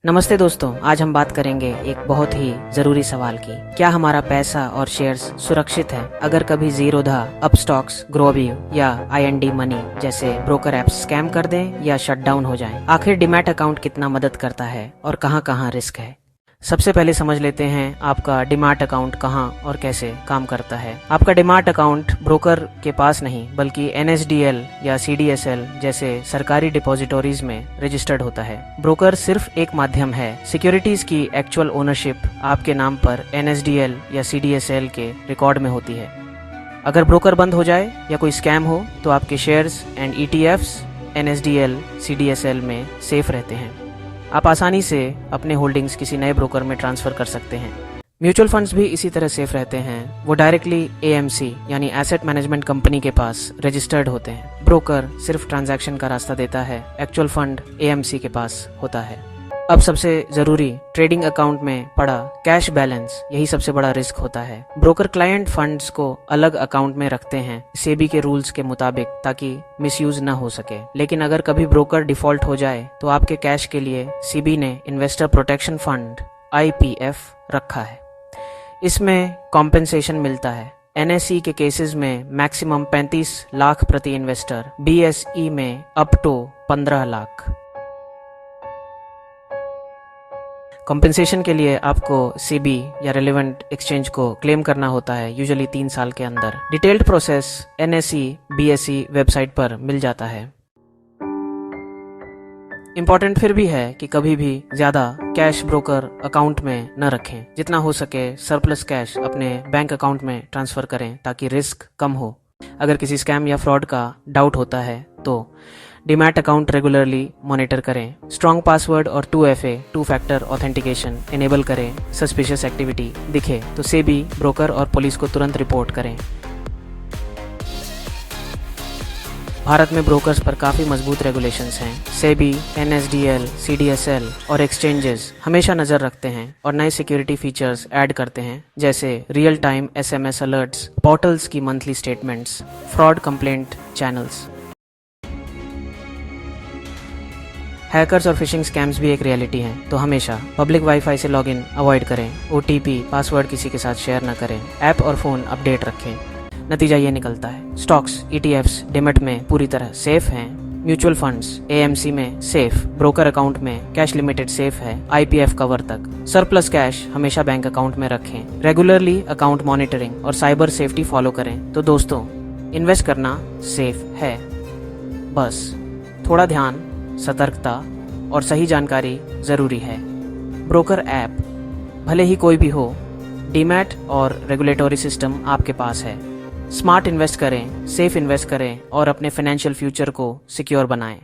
नमस्ते दोस्तों, आज हम बात करेंगे एक बहुत ही जरूरी सवाल की। क्या हमारा पैसा और शेयर्स सुरक्षित है अगर कभी जीरोधा, अपस्टॉक्स, ग्रोवियो या IND मनी जैसे ब्रोकर एप्स स्कैम कर दें या शट डाउन हो जाएं? आखिर डीमैट अकाउंट कितना मदद करता है और कहां-कहां रिस्क है? सबसे पहले समझ लेते हैं आपका डीमैट अकाउंट कहां और कैसे काम करता है। आपका डीमैट अकाउंट ब्रोकर के पास नहीं बल्कि NSDL या CDSL जैसे सरकारी डिपॉजिटरीज में रजिस्टर्ड होता है। ब्रोकर सिर्फ एक माध्यम है। सिक्योरिटीज की एक्चुअल ओनरशिप आपके नाम पर NSDL या CDSL के रिकॉर्ड में होती है। अगर ब्रोकर बंद हो जाए या कोई स्कैम हो तो आपके shares and ETFs NSDL CDSL में सेफ रहते हैं। आप आसानी से अपने होल्डिंग्स किसी नए ब्रोकर में ट्रांसफर कर सकते हैं। म्यूचुअल फंड्स भी इसी तरह सेफ रहते हैं। वो डायरेक्टली AMC यानी एसेट मैनेजमेंट कंपनी के पास रजिस्टर्ड होते हैं। ब्रोकर सिर्फ ट्रांजैक्शन का रास्ता देता है, एक्चुअल फंड AMC के पास होता है। अब सबसे जरूरी ट्रेडिंग अकाउंट में पड़ा कैश बैलेंस, यही सबसे बड़ा रिस्क होता है। ब्रोकर क्लाइंट फंड्स को अलग अकाउंट में रखते हैं सेबी के रूल्स के मुताबिक ताकि मिसयूज न हो सके। लेकिन अगर कभी ब्रोकर डिफॉल्ट हो जाए तो आपके कैश के लिए सेबी ने इन्वेस्टर प्रोटेक्शन फंड IPF रखा है। इसमें कॉम्पेंसेशन मिलता है। NSE के केसेस में मैक्सिमम 35 लाख प्रति इन्वेस्टर, BSE में अप टू 15 लाख। कॉम्पेंसेशन के लिए आपको सेबी या रेलेवेंट एक्सचेंज को क्लेम करना होता है, यूजुअली 3 साल के अंदर। Detailed process NSE BSE website पर मिल जाता है। इम्पोर्टेंट फिर भी है कि कभी भी ज्यादा कैश ब्रोकर अकाउंट में न रखें। जितना हो सके सरप्लस कैश अपने बैंक अकाउंट में ट्रांसफर करें ताकि रिस्क कम हो। अगर किसी स्कैम या फ्रॉड का डाउट होता है तो डीमैट अकाउंट रेगुलरली मॉनिटर करें। स्ट्रॉन्ग पासवर्ड और 2FA 2 फैक्टर ऑथेंटिकेशन इनेबल करें। सस्पिशियस एक्टिविटी दिखे तो सेबी, ब्रोकर और पुलिस को तुरंत रिपोर्ट करें। भारत में ब्रोकर्स पर काफ़ी मजबूत रेगुलेशंस हैं। सेबी, NSDL, CDSL और एक्सचेंजेस हमेशा नज़र रखते हैं और नए सिक्योरिटी फीचर्स ऐड करते हैं, जैसे real time SMS alerts, portals की monthly statements, fraud complaint channels. Hackers और फिशिंग स्कैम्स भी एक रियलिटी हैं, तो हमेशा पब्लिक वाईफाई से लॉगिन अवॉइड करें। OTP पासवर्ड किसी के साथ शेयर न करें। ऐप और फ़ोन अपडेट रखें। नतीजा ये निकलता है, स्टॉक्स ETFs डीमैट में पूरी तरह सेफ हैं। म्यूचुअल फंड्स AMC में सेफ, ब्रोकर अकाउंट में कैश लिमिटेड सेफ है IPF कवर तक। सरप्लस कैश हमेशा बैंक अकाउंट में रखें। रेगुलरली अकाउंट मॉनिटरिंग और साइबर सेफ्टी फॉलो करें। तो दोस्तों, इन्वेस्ट करना सेफ है, बस थोड़ा ध्यान, सतर्कता और सही जानकारी जरूरी है। ब्रोकर ऐप भले ही कोई भी हो, डीमैट और रेगुलेटरी सिस्टम आपके पास है। स्मार्ट इन्वेस्ट करें, सेफ इन्वेस्ट करें और अपने फाइनेंशियल फ्यूचर को सिक्योर बनाएं।